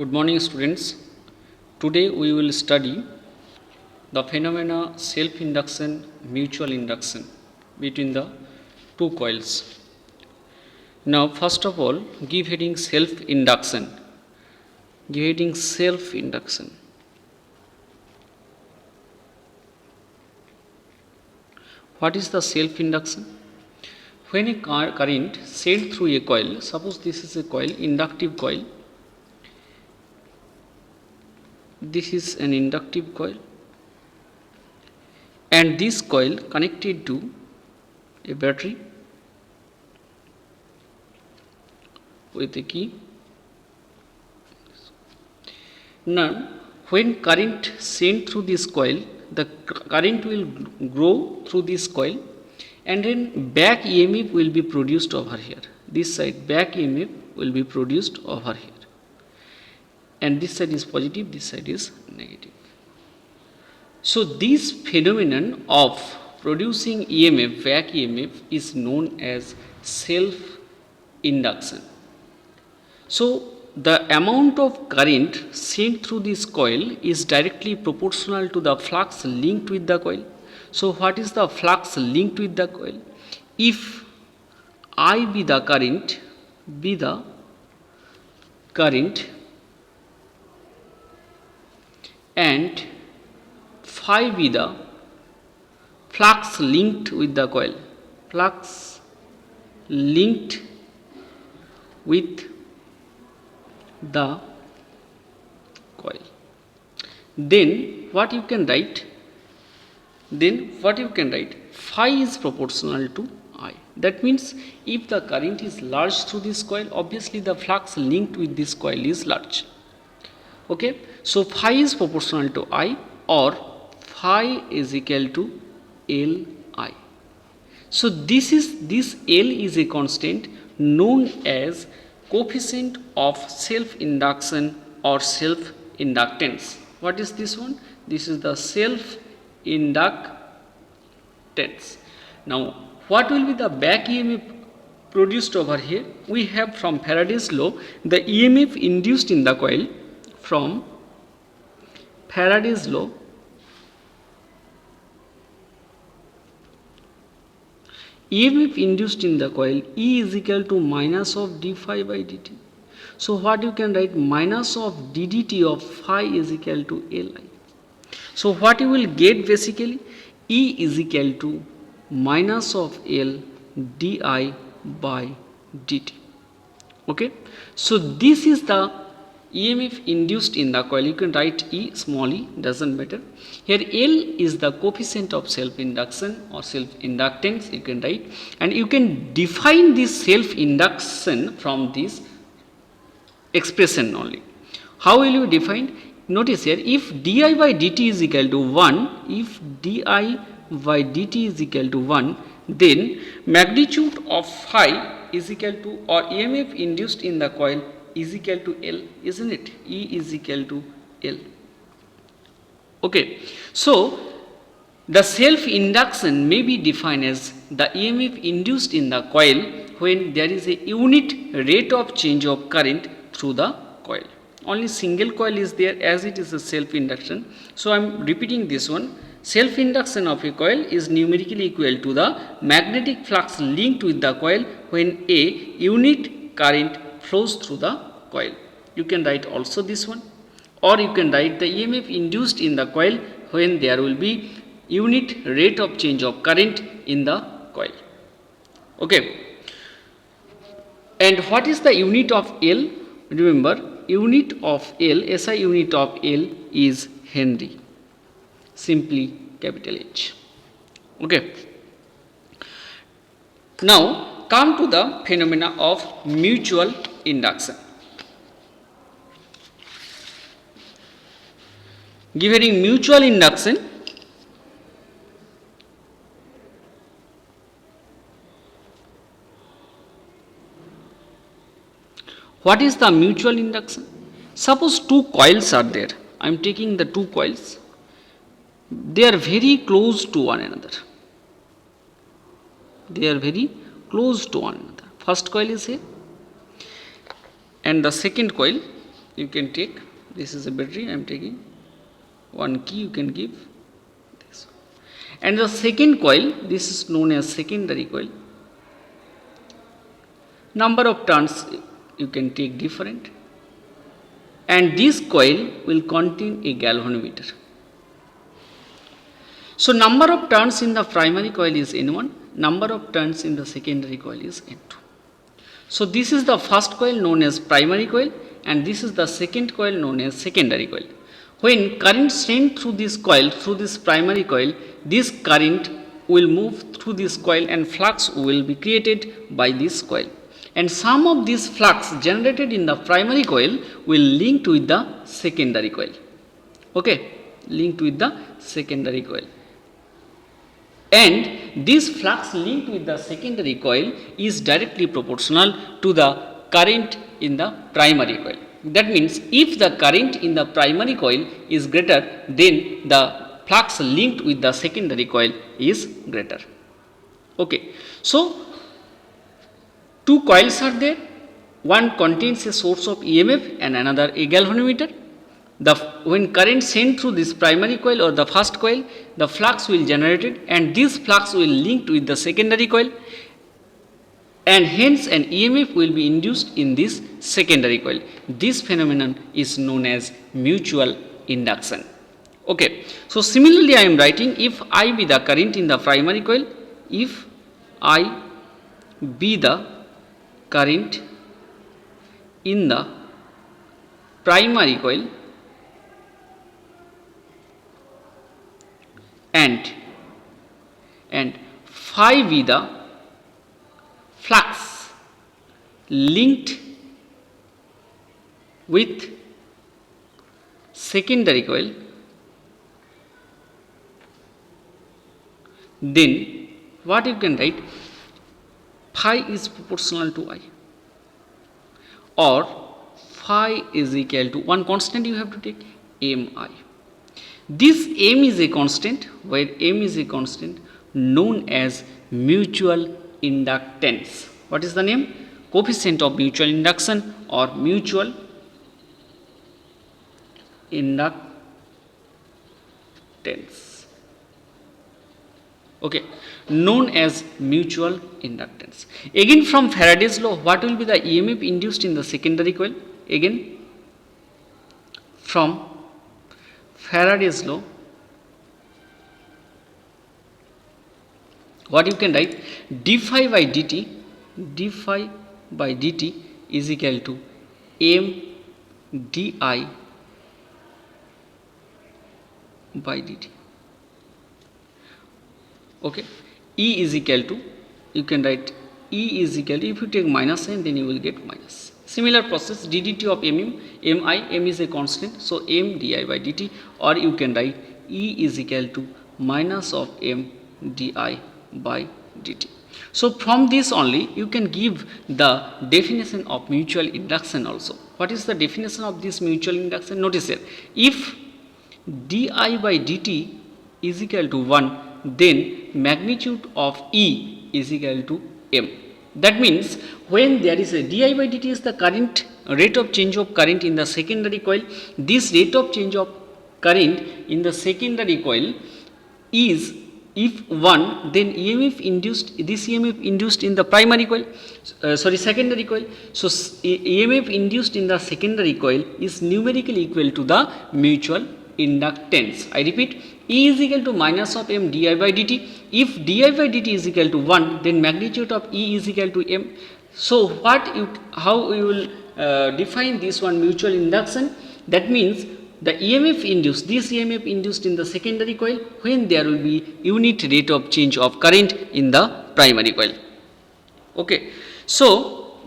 Good morning, students. Today we will study the phenomena self-induction, mutual induction between the two coils. Now, first of all, give heading self-induction. Give heading self-induction. What is the self-induction? When a current sent through a coil, suppose this is a coil, inductive coil. This is an inductive coil, and this coil connected to a battery with a key. Now, when current sent through this coil, the current will grow through this coil, and then back EMF will be produced over here. This side back EMF will be produced over here, and this side is positive, this side is negative. So this phenomenon of producing EMF, back EMF, is known as self-induction. So the amount of current sent through this coil is directly proportional to the flux linked with the coil. So what is the flux linked with the coil? If I be the current, and phi be the flux linked with the coil, flux linked with the coil, then what you can write? Phi is proportional to I. That means if the current is large through this coil, obviously the flux linked with this coil is large. Okay, so phi is proportional to I, or phi is equal to Li. So this L is a constant known as coefficient of self-induction or self-inductance. What is this one? This is the self-inductance. Now, what will be the back EMF produced over here? We have from Faraday's law the EMF induced in the coil. From Faraday's law, EMF induced in the coil E is equal to minus of d phi by dt. So what you can write? Minus of d dt of phi is equal to Li. So what you will get basically? E is equal to minus of L di by dt. Okay. So this is the EMF induced in the coil. You can write E, small e, doesn't matter. Here L is the coefficient of self-induction or self-inductance, you can write, and you can define this self-induction from this expression only. How will you define? Notice here, if di by dt is equal to 1, then magnitude of phi is equal to, or EMF induced in the coil is equal to L, isn't it? E is equal to L. Okay, so the self-induction may be defined as the EMF induced in the coil when there is a unit rate of change of current through the coil. Only single coil is there, as it is a self-induction. So I am repeating this one. Self-induction of a coil is numerically equal to the magnetic flux linked with the coil when a unit current flows through the coil. You can write also this one, or you can write the EMF induced in the coil when there will be unit rate of change of current in the coil. Okay, and what is the unit of L? Remember, unit of L, SI unit of L is Henry, simply capital H. Okay, now come to the phenomena of mutual induction. Given mutual induction, what is the mutual induction? Suppose two coils are there. I am taking the two coils. They are very close to one another. Close to one another. First coil is here, and the second coil you can take, this is a battery, I am taking one key, you can give this. And the second coil, this is known as secondary coil. Number of turns you can take different, and this coil will contain a galvanometer. So number of turns in the primary coil is N1, number of turns in the secondary coil is N2. So this is the first coil known as primary coil, and this is the second coil known as secondary coil. When current sent through this coil, through this primary coil, this current will move through this coil and flux will be created by this coil. And some of this flux generated in the primary coil will link with the secondary coil. Okay, linked with the secondary coil. And this flux linked with the secondary coil is directly proportional to the current in the primary coil. That means if the current in the primary coil is greater, then the flux linked with the secondary coil is greater. Okay, so two coils are there, one contains a source of EMF and another a galvanometer. When current sent through this primary coil or the first coil, the flux will generated, and this flux will linked with the secondary coil, and hence an EMF will be induced in this secondary coil. This phenomenon is known as mutual induction. Okay, so similarly I am writing, if I be the current in the primary coil, if I be the current in the primary coil, and phi be the flux linked with secondary coil, then what you can write, phi is proportional to I, or phi is equal to one constant you have to take, mi. This m is a constant, where m is a constant known as mutual inductance. What is the name? Coefficient of mutual induction or mutual inductance. Okay, known as mutual inductance. Again from Faraday's law, what will be the EMF induced in the secondary coil? Again from Faraday's law, what you can write, d phi by dt is equal to m di by dt. Okay, E is equal to, you can write E is equal to, if you take minus sign then you will get minus. Similar process, ddt of m is a constant, so m di by dt, or you can write E is equal to minus of m di by dt. So from this only you can give the definition of mutual induction also. What is the definition of this mutual induction? Notice here, if di by dt is equal to 1, then magnitude of E is equal to m. That means when there is a di by dt is the current, rate of change of current in the secondary coil, this rate of change of current in the secondary coil is, if 1, then EMF induced, this EMF induced in the primary coil, secondary coil. So EMF induced in the secondary coil is numerically equal to the mutual inductance. I repeat, E is equal to minus of m di by dt. If di by dt is equal to 1, then magnitude of E is equal to m. So how you will define this one mutual induction? That means the EMF induced, this EMF induced in the secondary coil, when there will be unit rate of change of current in the primary coil. Okay, so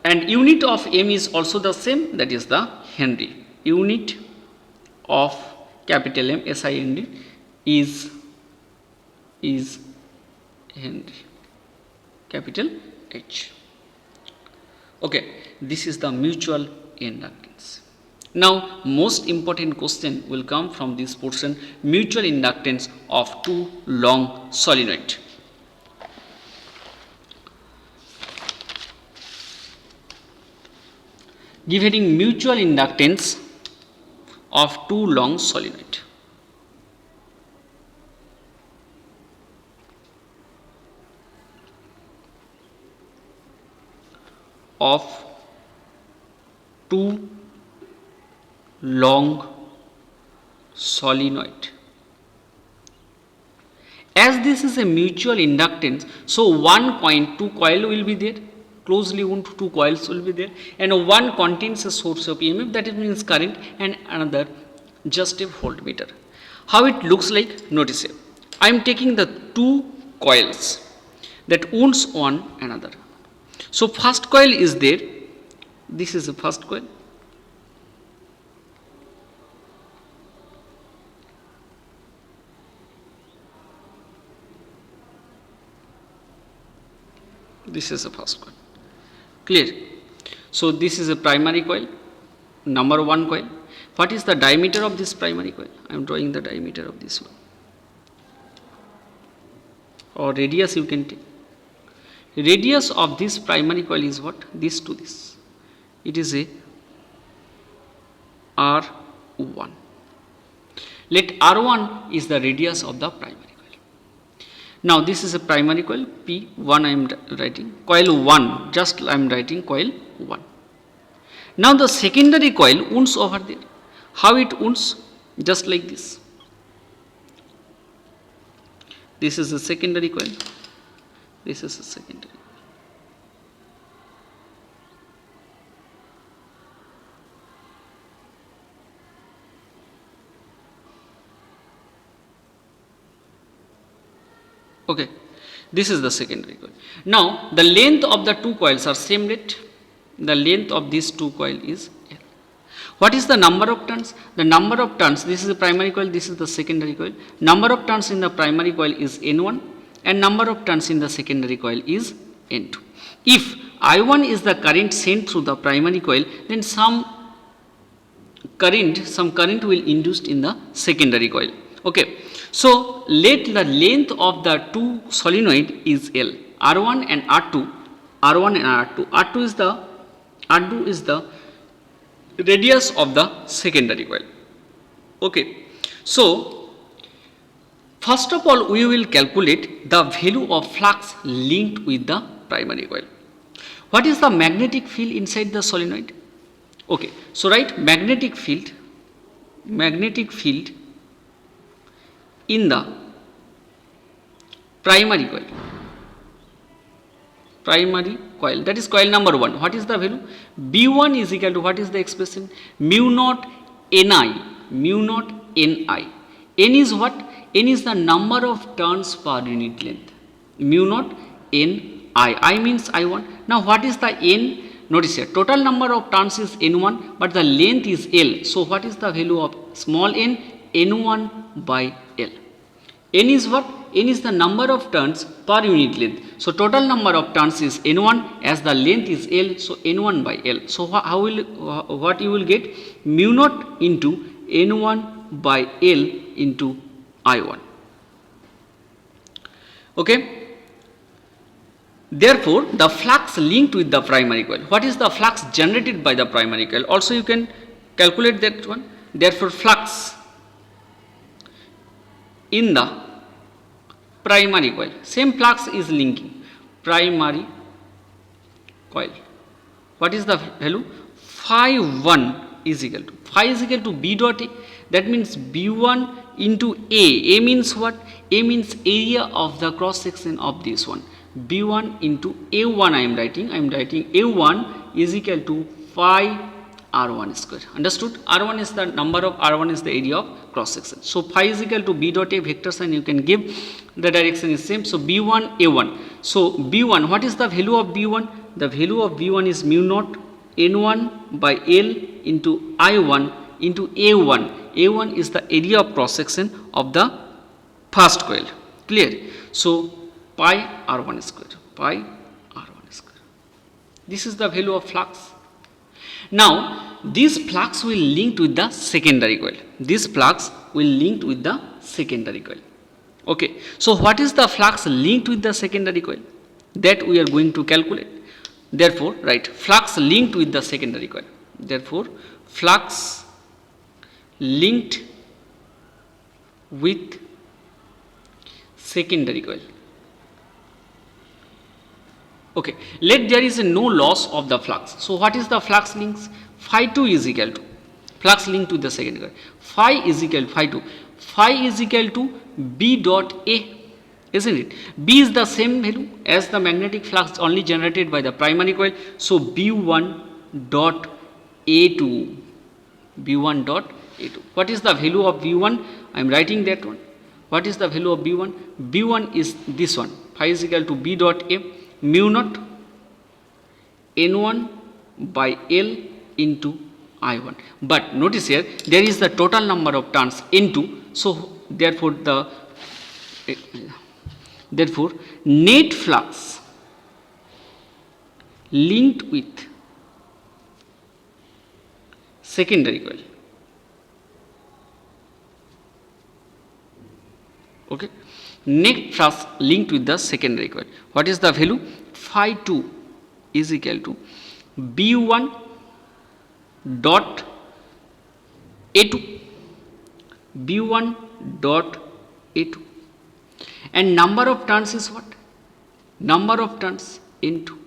and unit of m is also the same, that is the Henry. Unit of capital M, SI is Henry, capital H. Okay, this is the mutual inductance. Now most important question will come from this portion, mutual inductance of two long solenoid. given mutual inductance of two long solenoid. Of two long solenoid. As this is a mutual inductance, so one coin, two coil will be there, closely wound two coils will be there, and one contains a source of EMF, that means current, and another just a voltmeter. How it looks like? Notice here. I am taking the two coils that wounds one another. So first coil is there. This is the first coil. This is the first coil. Clear? So this is a primary coil, number one coil. What is the diameter of this primary coil? I am drawing the diameter of this one, or radius you can take. Radius of this primary coil is what? This to this. It is a R1. Let R1 is the radius of the primary coil. Now this is a primary coil, P1 I am writing, coil 1, just I am writing coil 1. Now the secondary coil wounds over there. How it wounds? Just like this. This is the secondary coil. This is the secondary. Okay, this is the secondary coil. Now the length of the two coils are same rate. The length of these two coil is L. What is the number of turns? The number of turns, this is the primary coil, this is the secondary coil. Number of turns in the primary coil is N1 and number of turns in the secondary coil is N2. If I1 is the current sent through the primary coil, then some current will induced in the secondary coil. Okay, so let the length of the two solenoid is L, R1 and R2, R1 and R2. R2 is the radius of the secondary coil. Okay, so first of all we will calculate the value of flux linked with the primary coil. What is the magnetic field inside the solenoid? Okay, so write magnetic field in the primary coil, that is coil number 1. What is the value? B1 is equal to, what is the expression? Mu naught Ni. N is what? N is the number of turns per unit length. Mu naught Ni. I means I1. Now what is the N? Notice here, total number of turns is N1, but the length is L. So what is the value of small n? N1 by L. N is what? N is the number of turns per unit length. So total number of turns is N1, as the length is L, so N1 by L. So what you will get? Mu naught into N1 by L into I1. Okay. Therefore, the flux linked with the primary coil. What is the flux generated by the primary coil? Also you can calculate that one. Therefore, flux in the primary coil. Same flux is linking primary coil. What is the value? Phi 1 is equal to, phi is equal to B dot A. That means B1 into A. A means what? A means area of the cross section of this one. B1 into A1 I am writing A1 is equal to phi R1 square. Understood? R1 is the number of, R1 is the area of cross section. So phi is equal to B dot A, vector sign you can give, the direction is same. So B1 A1. So B1, what is the value of B1? The value of B1 is mu naught N1 by L into I1 into A1. A1 is the area of cross section of the first coil. Clear? So pi R1 square, pi R1 square. This is the value of flux. Now this flux will link with the secondary coil. This flux will link with the secondary coil. Okay. So what is the flux linked with the secondary coil? That we are going to calculate. Therefore, write flux linked with the secondary coil. therefore flux linked with secondary coil. Okay, let there is no loss of the flux. So what is the flux links? Phi 2 is equal to flux linked to the secondary coil. Phi is equal to phi 2. Phi is equal to B dot A, isn't it? B is the same value as the magnetic flux only generated by the primary coil. So B1 dot A2. B1 dot A2. What is the value of B1? I am writing that one. What is the value of B1? B1 is this one. Phi is equal to B dot A mu naught N1 by L into I1. But notice here there is the total number of turns N2. So therefore net flux linked with secondary coil. Okay, net flux linked with the secondary coil. What is the value? Phi 2 is equal to B1 dot A2. B1 dot A2. And number of turns is what? Number of turns into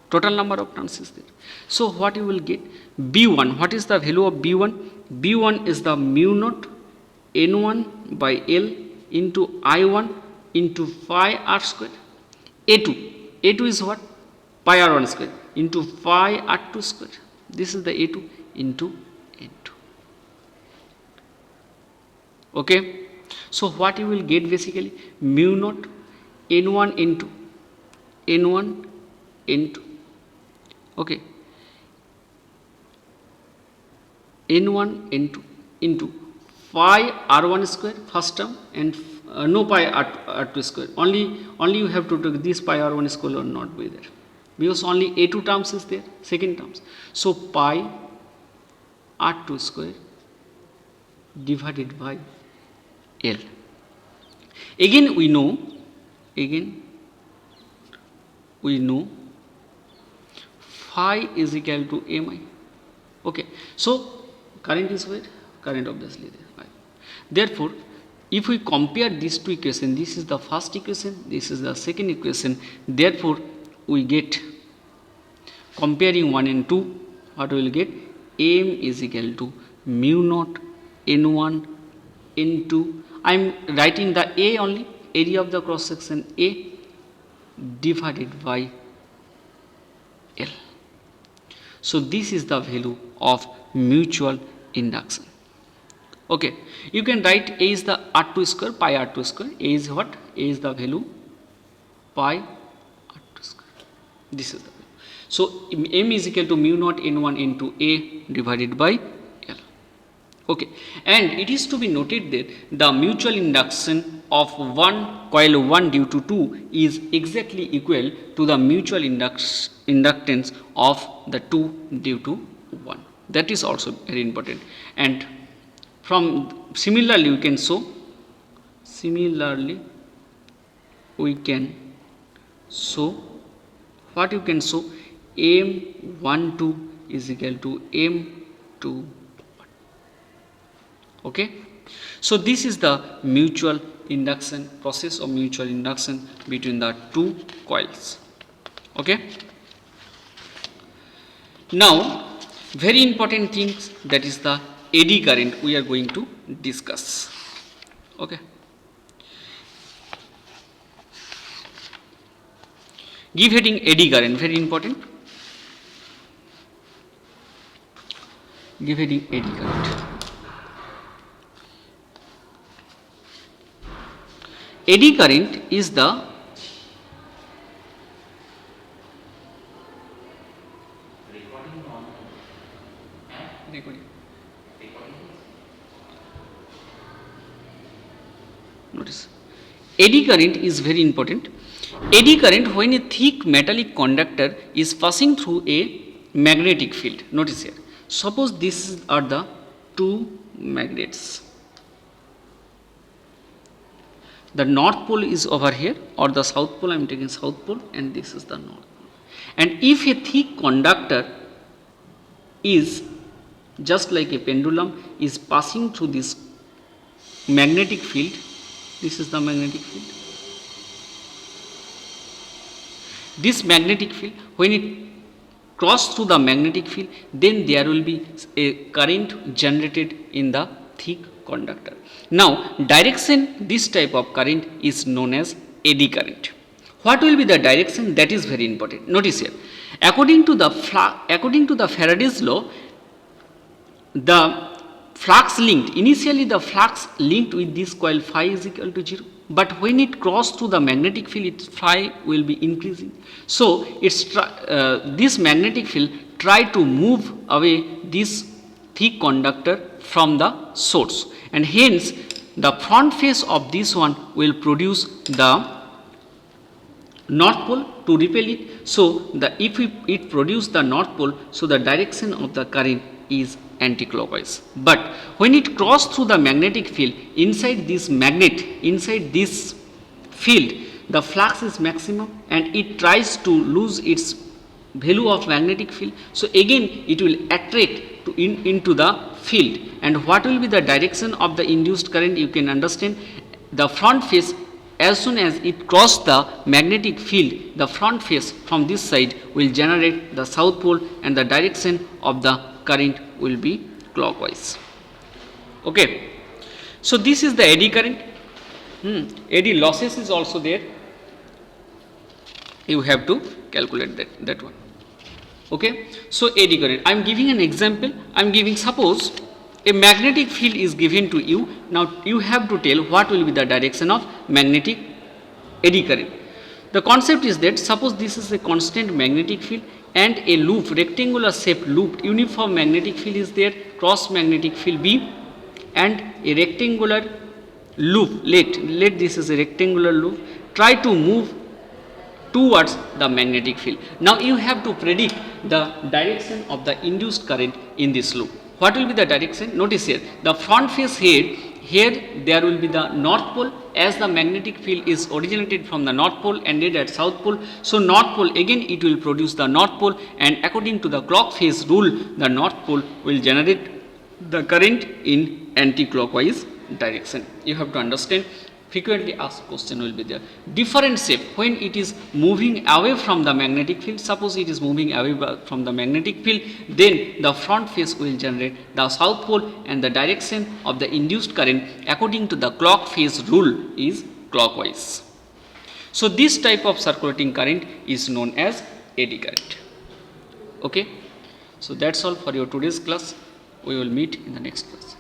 total number of turns is there. So what you will get? B1. What is the value of B1? B1 is the mu naught N1 by L into I1 into phi r square. A2 is what? Pi r1 square into phi r2 square. This is the A2 into N2. Okay. So what you will get basically? Mu naught N1 into N1 N2. Okay. N1 N2 into phi r1 square first term and no pi r2 square. Only you have to take this pi r1 square will not be there because only A2 terms is there, second terms. So pi r2 square divided by L. Again we know phi is equal to mi. Okay, so current is where? Current obviously there. Therefore, if we compare these two equations, this is the first equation, this is the second equation. Therefore, we get comparing 1 and 2. What we will get? M is equal to mu naught N1 N2. I am writing the A only, area of the cross section A divided by L. So this is the value of mutual induction. Okay, you can write A is the R2 square, pi R2 square. A is what? A is the value pi R2 square. This is the value. So M is equal to mu naught N1 into A divided by L. Okay, and it is to be noted that the mutual induction of one coil 1 due to 2 is exactly equal to the mutual inductance of the 2 due to 1. That is also very important. And from similarly we can show what you can show M12 is equal to M21. Okay, so this is the mutual induction process or mutual induction between the two coils. Okay, now very important things, that is the eddy current we are going to discuss. Okay, give heading eddy current, very important. Give heading eddy current. Eddy current is the notice eddy current is very important. Eddy current when a thick metallic conductor is passing through a magnetic field. Notice here, suppose these are the two magnets. The north pole is over here, or the south pole, I am taking south pole, and this is the north pole. And if a thick conductor is just like a pendulum is passing through this magnetic field. This is the magnetic field. This magnetic field, when it cross through the magnetic field, then there will be a current generated in the thick conductor. Now, direction this type of current is known as eddy current. What will be the direction? That is very important. Notice here, according to the Faraday's law, the flux linked, initially the flux linked with this coil phi is equal to 0, but when it crossed through the magnetic field, its phi will be increasing. So, this magnetic field try to move away this thick conductor from the source, and hence the front face of this one will produce the north pole to repel it. So, if it produce the north pole, so the direction of the current is anti-clockwise. But when it cross through the magnetic field, inside this magnet, inside this field, the flux is maximum and it tries to lose its value of magnetic field. So again it will attract into the field. And what will be the direction of the induced current? You can understand, the front face, as soon as it cross the magnetic field, the front face from this side will generate the south pole, and the direction of the current will be clockwise. Okay. So this is the eddy current. Eddy losses is also there. You have to calculate that one. Okay. So eddy current. I am giving an example. I am giving, suppose a magnetic field is given to you. Now you have to tell what will be the direction of magnetic eddy current. The concept is that, suppose this is a constant magnetic field and a loop, rectangular shaped loop, uniform magnetic field is there, cross magnetic field B, and a rectangular loop, let this is a rectangular loop, try to move towards the magnetic field. Now you have to predict the direction of the induced current in this loop. What will be the direction? Notice here, the front face here there will be the north pole, as the magnetic field is originated from the north pole and ended at south pole. So north pole, again it will produce the north pole, and according to the clock phase rule, the north pole will generate the current in anti-clockwise direction. You have to understand. Frequently asked question will be there. Different shape, when it is moving away from the magnetic field, suppose it is moving away from the magnetic field, then the front face will generate the south pole, and the direction of the induced current according to the clock phase rule is clockwise. So this type of circulating current is known as eddy current. Okay. So that's all for your today's class. We will meet in the next class.